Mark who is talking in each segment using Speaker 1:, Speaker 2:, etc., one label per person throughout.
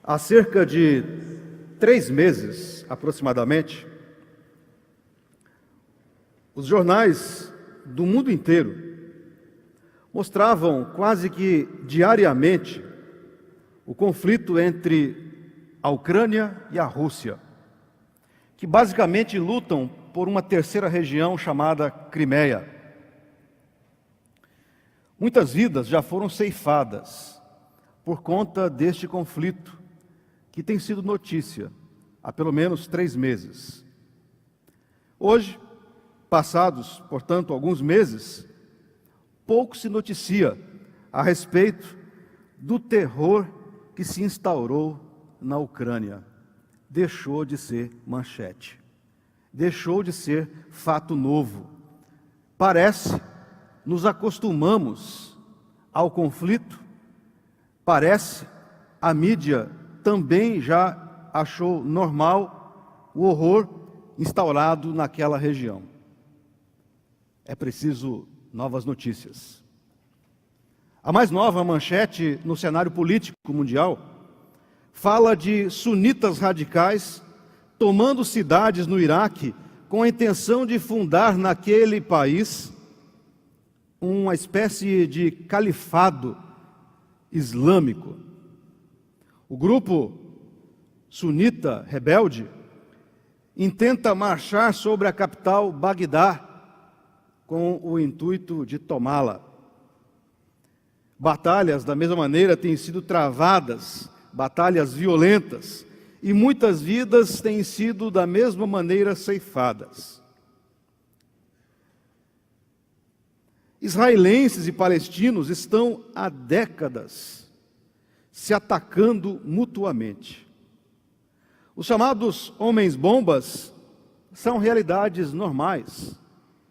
Speaker 1: Há cerca de 3 meses, aproximadamente, os jornais do mundo inteiro mostravam quase que diariamente o conflito entre a Ucrânia e a Rússia, que basicamente lutam por uma terceira região chamada Crimeia. Muitas vidas já foram ceifadas por conta deste conflito, que tem sido notícia há pelo menos 3 meses. Hoje, passados, portanto, alguns meses, pouco se noticia a respeito do terror que se instaurou na Ucrânia. Deixou de ser manchete, deixou de ser fato novo. Parece, nos acostumamos ao conflito, parece, a mídia também já achou normal o horror instaurado naquela região. É preciso novas notícias. A mais nova manchete no cenário político mundial fala de sunitas radicais tomando cidades no Iraque com a intenção de fundar naquele país uma espécie de califado islâmico. O grupo sunita rebelde intenta marchar sobre a capital Bagdá com o intuito de tomá-la. Batalhas da mesma maneira têm sido travadas, batalhas violentas, e muitas vidas têm sido da mesma maneira ceifadas. Israelenses e palestinos estão há décadas se atacando mutuamente. Os chamados homens-bombas são realidades normais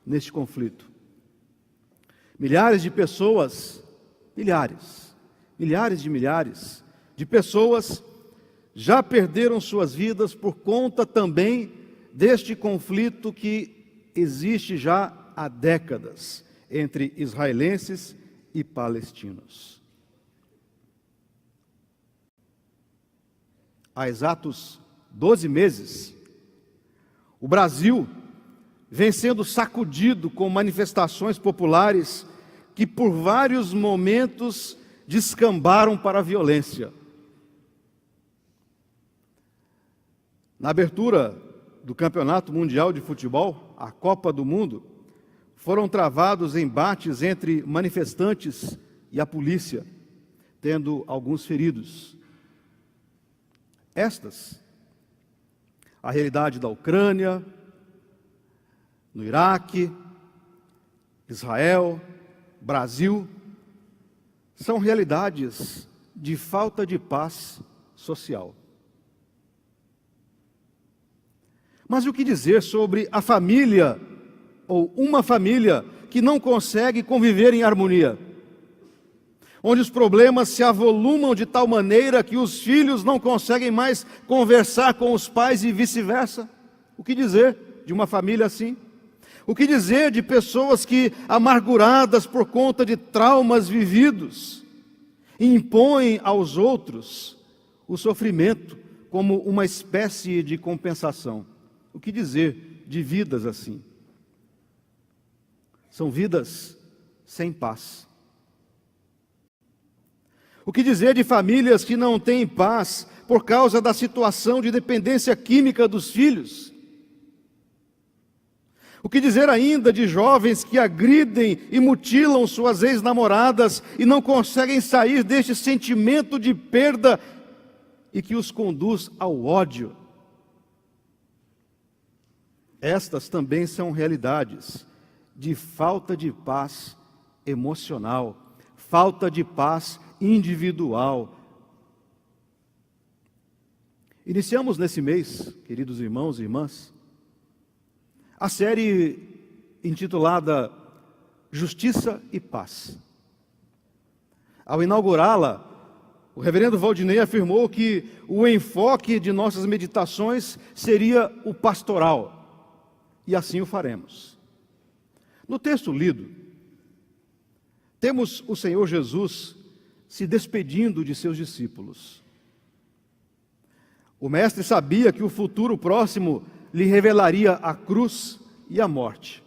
Speaker 1: neste conflito. Milhares de pessoas, milhares de pessoas já perderam suas vidas por conta também deste conflito que existe já há décadas entre israelenses e palestinos. Há exatos 12 meses, o Brasil vem sendo sacudido com manifestações populares que por vários momentos descambaram para a violência. Na abertura do Campeonato Mundial de Futebol, a Copa do Mundo, foram travados embates entre manifestantes e a polícia, tendo alguns feridos. Estas, a realidade da Ucrânia, no Iraque, Israel, Brasil, são realidades de falta de paz social. Mas o que dizer sobre a família, ou uma família, que não consegue conviver em harmonia? Onde os problemas se avolumam de tal maneira que os filhos não conseguem mais conversar com os pais e vice-versa? O que dizer de uma família assim? O que dizer de pessoas que, amarguradas por conta de traumas vividos, impõem aos outros o sofrimento como uma espécie de compensação? O que dizer de vidas assim? São vidas sem paz. O que dizer de famílias que não têm paz por causa da situação de dependência química dos filhos? O que dizer ainda de jovens que agridem e mutilam suas ex-namoradas e não conseguem sair deste sentimento de perda e que os conduz ao ódio? Estas também são realidades de falta de paz emocional, falta de paz individual. Iniciamos nesse mês, queridos irmãos e irmãs, a série intitulada Justiça e Paz. Ao inaugurá-la, o reverendo Valdinei afirmou que o enfoque de nossas meditações seria o pastoral, e assim o faremos. No texto lido, temos o Senhor Jesus se despedindo de seus discípulos. O mestre sabia que o futuro próximo lhe revelaria a cruz e a morte,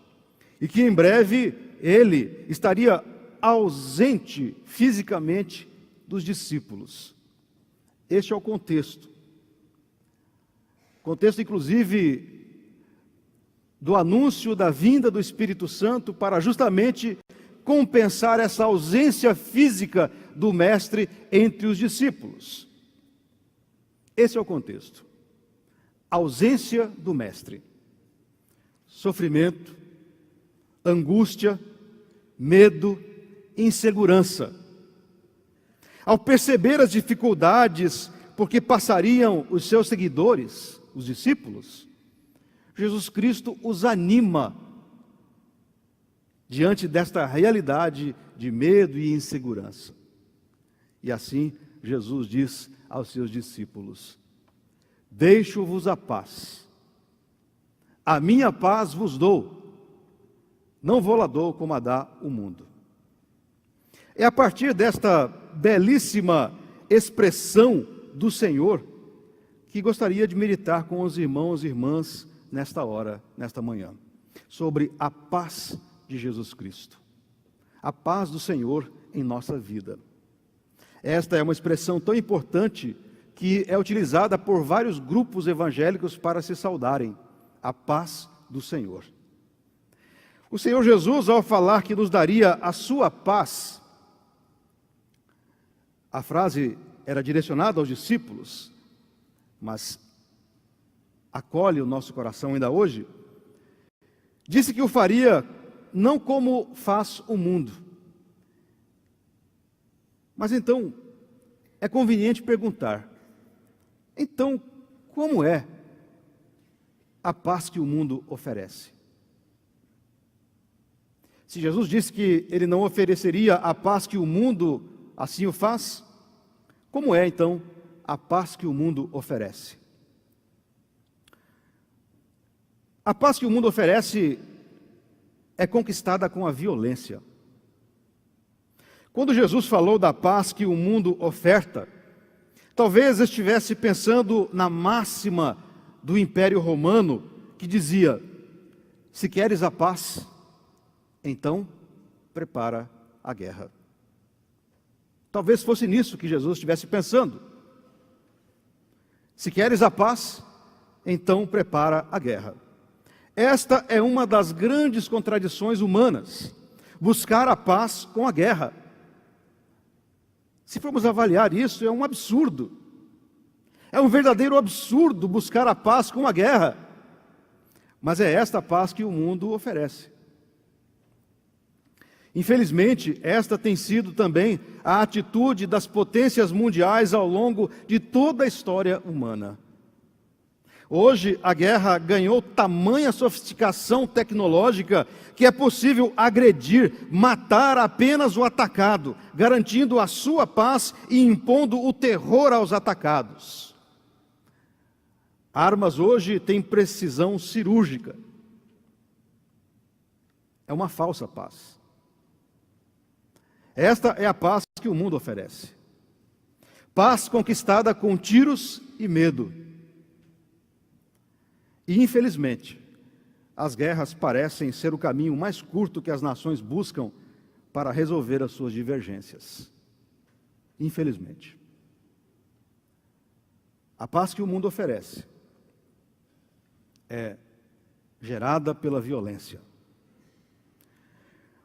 Speaker 1: e que em breve ele estaria ausente fisicamente dos discípulos. Este é o contexto. Contexto, inclusive, do anúncio da vinda do Espírito Santo para justamente compensar essa ausência física do mestre entre os discípulos. Esse é o contexto. Ausência do mestre. Sofrimento, angústia, medo, insegurança. Ao perceber as dificuldades por que passariam os seus seguidores, os discípulos, Jesus Cristo os anima diante desta realidade de medo e insegurança. E assim Jesus diz aos seus discípulos: deixo-vos a paz, a minha paz vos dou, não vou lá dou como a dá o mundo. É a partir desta belíssima expressão do Senhor que gostaria de meditar com os irmãos e irmãs nesta hora, nesta manhã, sobre a paz de Jesus Cristo, a paz do Senhor em nossa vida. Esta é uma expressão tão importante que é utilizada por vários grupos evangélicos para se saudarem, a paz do Senhor. O Senhor Jesus, ao falar que nos daria a sua paz, a frase era direcionada aos discípulos, mas acolhe o nosso coração ainda hoje, disse que o faria não como faz o mundo. Mas então, é conveniente perguntar, então, como é a paz que o mundo oferece? Se Jesus disse que ele não ofereceria a paz que o mundo assim o faz, como é então a paz que o mundo oferece? A paz que o mundo oferece é conquistada com a violência. Quando Jesus falou da paz que o mundo oferta, talvez estivesse pensando na máxima do Império Romano, que dizia: se queres a paz, então prepara a guerra. Talvez fosse nisso que Jesus estivesse pensando. Se queres a paz, então prepara a guerra. Esta é uma das grandes contradições humanas, buscar a paz com a guerra. Se formos avaliar isso, é um absurdo. É um verdadeiro absurdo buscar a paz com a guerra. Mas é esta paz que o mundo oferece. Infelizmente, esta tem sido também a atitude das potências mundiais ao longo de toda a história humana. Hoje, a guerra ganhou tamanha sofisticação tecnológica que é possível agredir, matar apenas o atacado, garantindo a sua paz e impondo o terror aos atacados. Armas hoje têm precisão cirúrgica. É uma falsa paz. Esta é a paz que o mundo oferece. Paz conquistada com tiros e medo. E, infelizmente, as guerras parecem ser o caminho mais curto que as nações buscam para resolver as suas divergências. Infelizmente. A paz que o mundo oferece é gerada pela violência.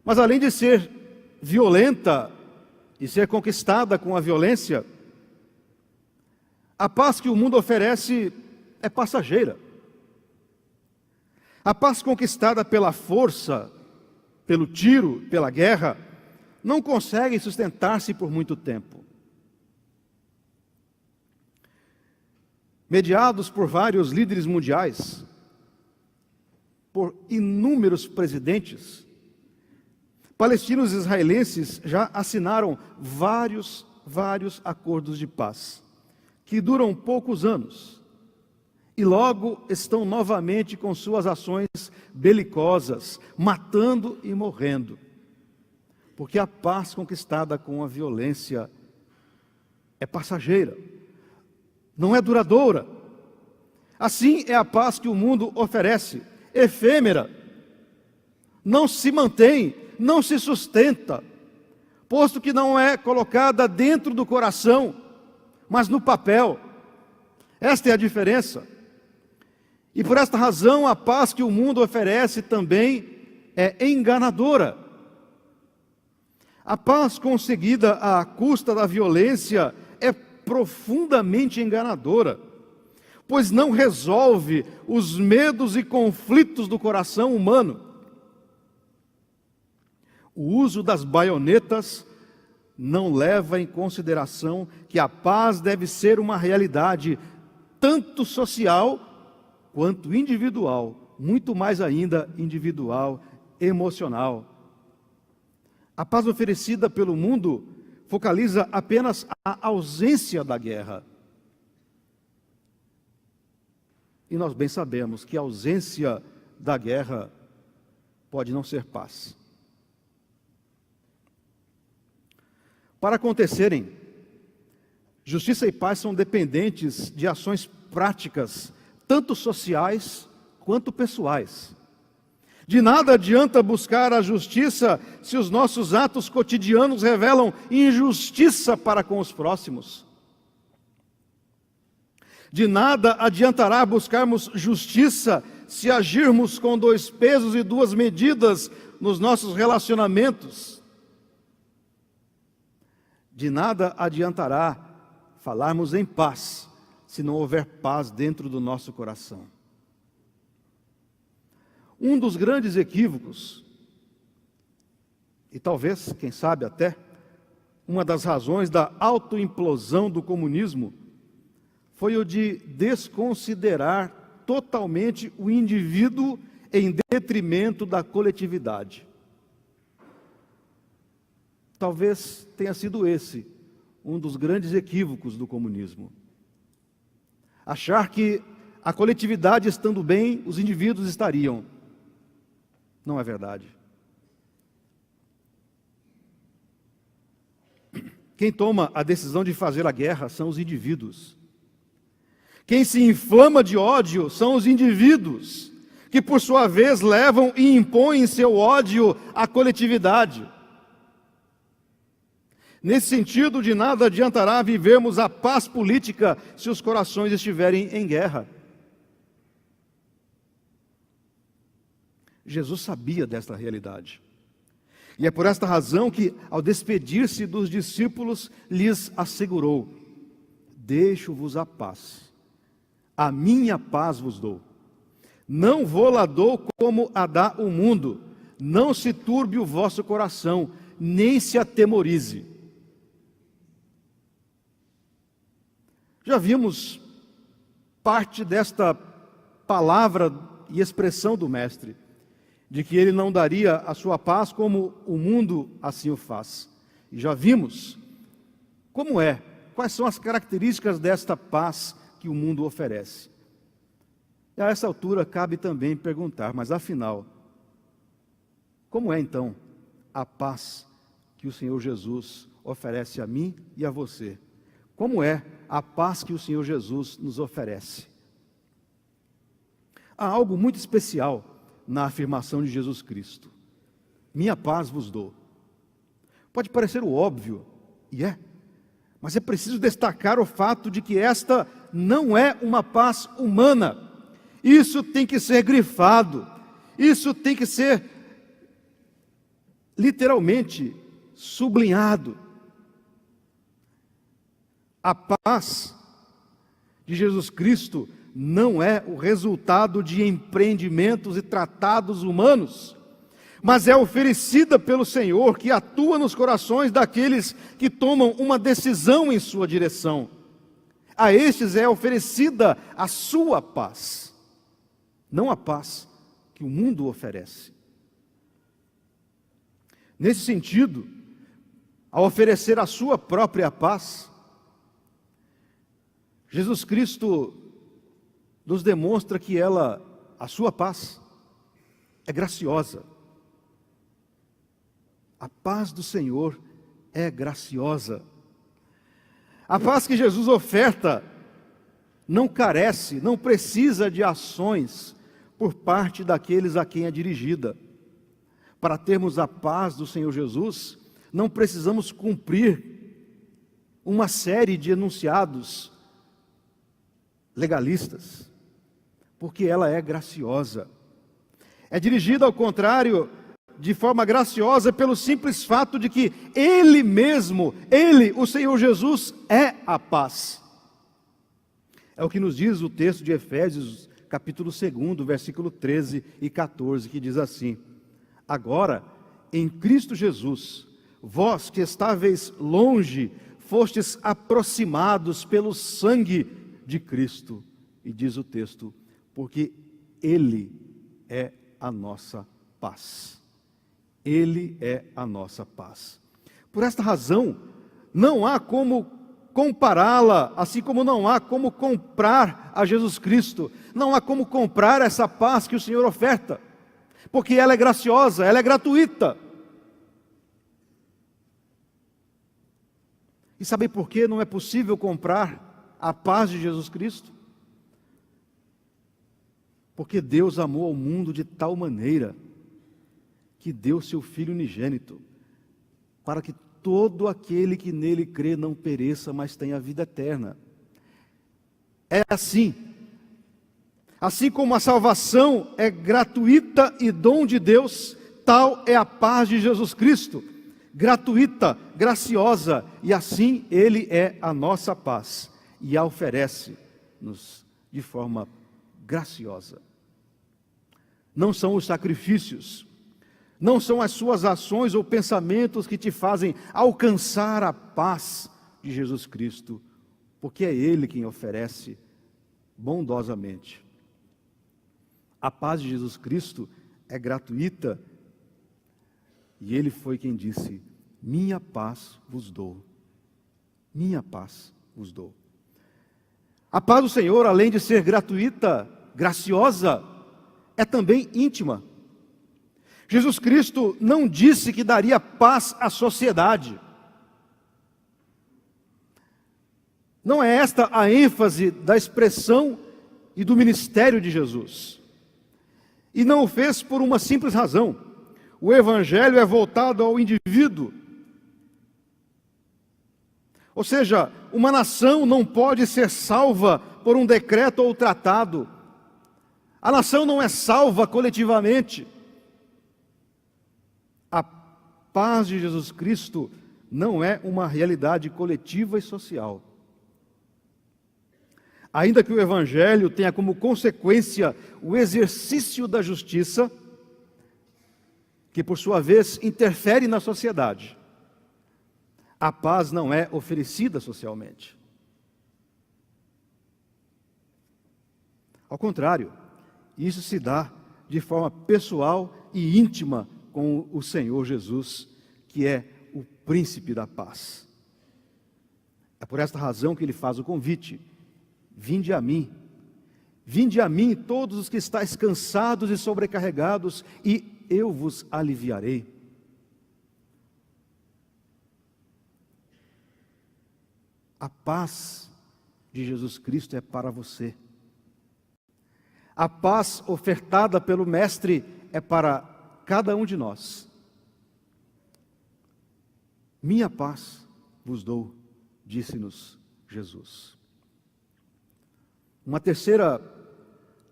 Speaker 1: Mas, além de ser violenta e ser conquistada com a violência, a paz que o mundo oferece é passageira. A paz conquistada pela força, pelo tiro, pela guerra, não consegue sustentar-se por muito tempo. Mediados por vários líderes mundiais, por inúmeros presidentes, palestinos e israelenses já assinaram vários acordos de paz, que duram poucos anos, e logo estão novamente com suas ações belicosas, matando e morrendo, porque a paz conquistada com a violência é passageira, não é duradoura. Assim é a paz que o mundo oferece, efêmera, não se mantém, não se sustenta, posto que não é colocada dentro do coração, mas no papel. Esta é a diferença. E por esta razão, a paz que o mundo oferece também é enganadora. A paz conseguida à custa da violência é profundamente enganadora, pois não resolve os medos e conflitos do coração humano. O uso das baionetas não leva em consideração que a paz deve ser uma realidade tanto social quanto individual, muito mais ainda individual, emocional. A paz oferecida pelo mundo focaliza apenas a ausência da guerra. E nós bem sabemos que a ausência da guerra pode não ser paz. Para acontecerem, justiça e paz são dependentes de ações práticas, tanto sociais quanto pessoais. De nada adianta buscar a justiça se os nossos atos cotidianos revelam injustiça para com os próximos. De nada adiantará buscarmos justiça se agirmos com 2 pesos e 2 medidas nos nossos relacionamentos. De nada adiantará falarmos em paz se não houver paz dentro do nosso coração. Um dos grandes equívocos, e talvez, quem sabe até, uma das razões da autoimplosão do comunismo, foi o de desconsiderar totalmente o indivíduo em detrimento da coletividade. Talvez tenha sido esse um dos grandes equívocos do comunismo. Achar que a coletividade estando bem, os indivíduos estariam. Não é verdade. Quem toma a decisão de fazer a guerra são os indivíduos. Quem se inflama de ódio são os indivíduos, que por sua vez levam e impõem seu ódio à coletividade. Nesse sentido, de nada adiantará vivermos a paz política se os corações estiverem em guerra. Jesus sabia desta realidade. E é por esta razão que, ao despedir-se dos discípulos, lhes assegurou: deixo-vos a paz, a minha paz vos dou. Não vou-la dou como a dá o mundo. Não se turbe o vosso coração, nem se atemorize. Já vimos parte desta palavra e expressão do Mestre, de que ele não daria a sua paz como o mundo assim o faz. E já vimos como é, quais são as características desta paz que o mundo oferece. E a essa altura cabe também perguntar, mas afinal, como é então a paz que o Senhor Jesus oferece a mim e a você? Como é a paz que o Senhor Jesus nos oferece? Há algo muito especial na afirmação de Jesus Cristo: minha paz vos dou. Pode parecer o óbvio, e é, mas é preciso destacar o fato de que esta não é uma paz humana. Isso tem que ser grifado, isso tem que ser literalmente sublinhado. A paz de Jesus Cristo não é o resultado de empreendimentos e tratados humanos, mas é oferecida pelo Senhor, que atua nos corações daqueles que tomam uma decisão em sua direção. A estes é oferecida a sua paz, não a paz que o mundo oferece. Nesse sentido, ao oferecer a sua própria paz, Jesus Cristo nos demonstra que a sua paz, é graciosa. A paz do Senhor é graciosa. A paz que Jesus oferta não carece, não precisa de ações por parte daqueles a quem é dirigida. Para termos a paz do Senhor Jesus, não precisamos cumprir uma série de enunciados legalistas, porque ela é graciosa. É dirigida, ao contrário, de forma graciosa, pelo simples fato de que Ele mesmo, Ele, o Senhor Jesus, é a paz. É o que nos diz o texto de Efésios, capítulo 2, versículo 13 e 14, que diz assim: agora, em Cristo Jesus, vós que estáveis longe, fostes aproximados pelo sangue de Cristo. E diz o texto, porque Ele é a nossa paz. Ele é a nossa paz. Por esta razão, não há como compará-la, assim como não há como comprar a Jesus Cristo. Não há como comprar essa paz que o Senhor oferta, porque ela é graciosa, ela é gratuita. E sabe por que não é possível comprar a paz de Jesus Cristo? Porque Deus amou ao mundo de tal maneira que deu seu Filho unigênito, para que todo aquele que nele crê não pereça, mas tenha vida eterna. É assim. Assim como a salvação é gratuita e dom de Deus, tal é a paz de Jesus Cristo, gratuita, graciosa, e assim Ele é a nossa paz, e a oferece-nos de forma graciosa. Não são os sacrifícios, não são as suas ações ou pensamentos que te fazem alcançar a paz de Jesus Cristo, porque é Ele quem oferece bondosamente. A paz de Jesus Cristo é gratuita, e Ele foi quem disse: minha paz vos dou, minha paz vos dou. A paz do Senhor, além de ser gratuita, graciosa, é também íntima. Jesus Cristo não disse que daria paz à sociedade. Não é esta a ênfase da expressão e do ministério de Jesus. E não o fez por uma simples razão. O Evangelho é voltado ao indivíduo. Ou seja, uma nação não pode ser salva por um decreto ou tratado. A nação não é salva coletivamente. A paz de Jesus Cristo não é uma realidade coletiva e social. Ainda que o Evangelho tenha como consequência o exercício da justiça, que por sua vez interfere na sociedade, a paz não é oferecida socialmente. Ao contrário, isso se dá de forma pessoal e íntima com o Senhor Jesus, que é o príncipe da paz. É por esta razão que ele faz o convite: vinde a mim todos os que estáis cansados e sobrecarregados, e eu vos aliviarei. A paz de Jesus Cristo é para você. A paz ofertada pelo Mestre é para cada um de nós. Minha paz vos dou, disse-nos Jesus. Uma terceira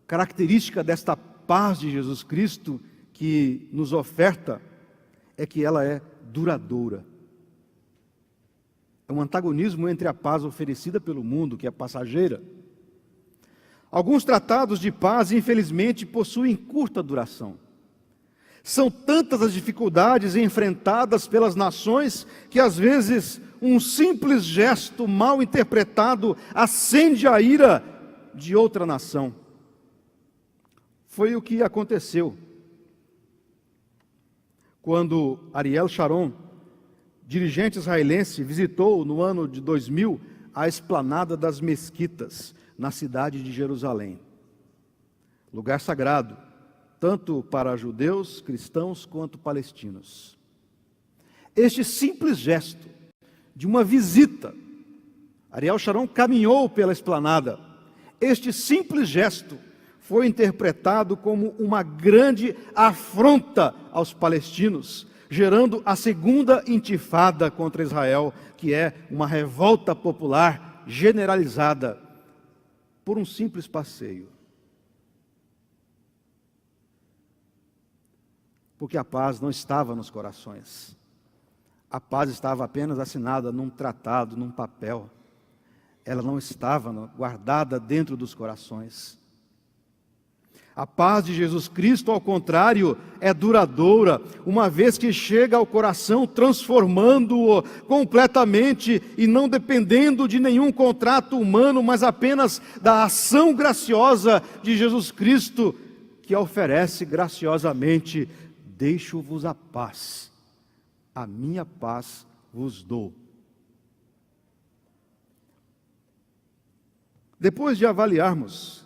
Speaker 1: característica desta paz de Jesus Cristo que nos oferta é que ela é duradoura. É um antagonismo entre a paz oferecida pelo mundo, que é passageira. Alguns tratados de paz, infelizmente, possuem curta duração. São tantas as dificuldades enfrentadas pelas nações que, às vezes, um simples gesto mal interpretado acende a ira de outra nação. Foi o que aconteceu quando Ariel Sharon, dirigente israelense, visitou no ano de 2000 a esplanada das mesquitas na cidade de Jerusalém, lugar sagrado, tanto para judeus, cristãos, quanto palestinos. Este simples gesto de uma visita, Ariel Sharon caminhou pela esplanada, este simples gesto foi interpretado como uma grande afronta aos palestinos, gerando a segunda intifada contra Israel, que é uma revolta popular generalizada por um simples passeio. Porque a paz não estava nos corações. A paz estava apenas assinada num tratado, num papel. Ela não estava guardada dentro dos corações. A paz de Jesus Cristo, ao contrário, é duradoura, uma vez que chega ao coração, transformando-o completamente e não dependendo de nenhum contrato humano, mas apenas da ação graciosa de Jesus Cristo, que oferece graciosamente: deixo-vos a paz, a minha paz vos dou. Depois de avaliarmos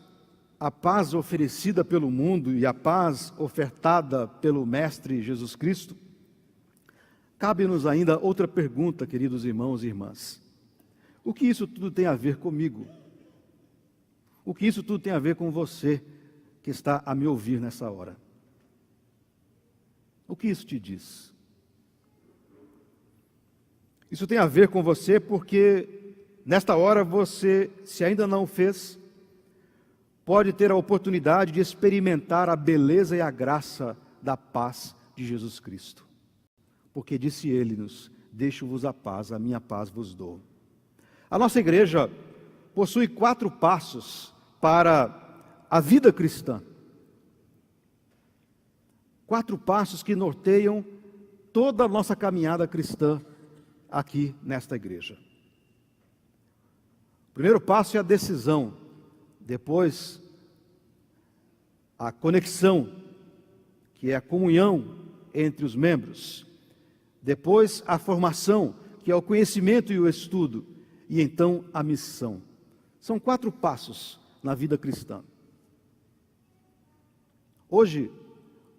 Speaker 1: a paz oferecida pelo mundo e a paz ofertada pelo Mestre Jesus Cristo, cabe-nos ainda outra pergunta, queridos irmãos e irmãs. O que isso tudo tem a ver comigo? O que isso tudo tem a ver com você que está a me ouvir nessa hora? O que isso te diz? Isso tem a ver com você porque, nesta hora, você, se ainda não fez, pode ter a oportunidade de experimentar a beleza e a graça da paz de Jesus Cristo. Porque disse Ele-nos: deixo-vos a paz, a minha paz vos dou. A nossa igreja possui 4 passos para a vida cristã. 4 passos que norteiam toda a nossa caminhada cristã aqui nesta igreja. O primeiro passo é a decisão, depois a conexão, que é a comunhão entre os membros, depois a formação, que é o conhecimento e o estudo, e então a missão. São 4 passos na vida cristã. Hoje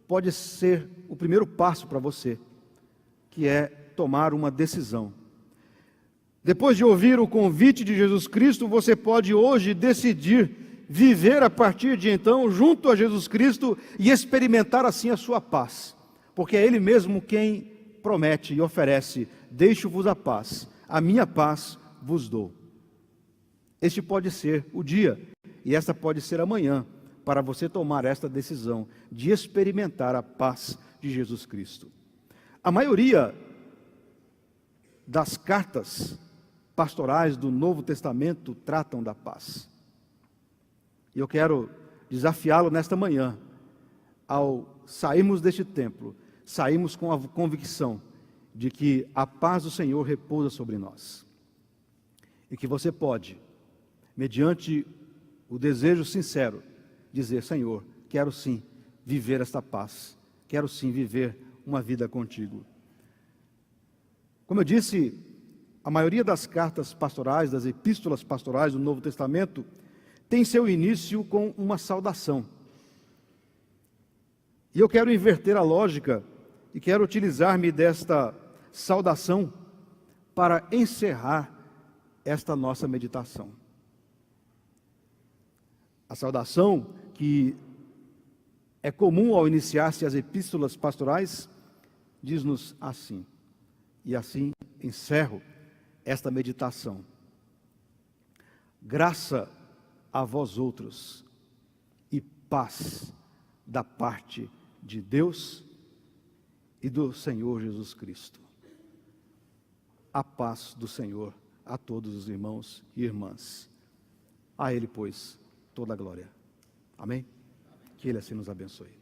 Speaker 1: pode ser o primeiro passo para você, que é tomar uma decisão. Depois de ouvir o convite de Jesus Cristo, você pode hoje decidir viver a partir de então junto a Jesus Cristo e experimentar assim a sua paz, porque é Ele mesmo quem promete e oferece: deixo-vos a paz, a minha paz vos dou. Este pode ser o dia, e esta pode ser amanhã, para você tomar esta decisão de experimentar a paz de Jesus Cristo. A maioria das cartas pastorais do Novo Testamento tratam da paz. E eu quero desafiá-lo nesta manhã, ao sairmos deste templo, saímos com a convicção de que a paz do Senhor repousa sobre nós. E que você pode, mediante o desejo sincero, dizer: Senhor, quero sim viver esta paz, quero sim viver uma vida contigo. Como eu disse, a maioria das cartas pastorais, das epístolas pastorais do Novo Testamento, tem seu início com uma saudação. E eu quero inverter a lógica e quero utilizar-me desta saudação para encerrar esta nossa meditação. A saudação que é comum ao iniciar-se as epístolas pastorais diz-nos assim, e assim encerro esta meditação: graça a vós outros e paz da parte de Deus e do Senhor Jesus Cristo. A paz do Senhor a todos os irmãos e irmãs. A Ele, pois, toda a glória. Amém? Que Ele assim nos abençoe.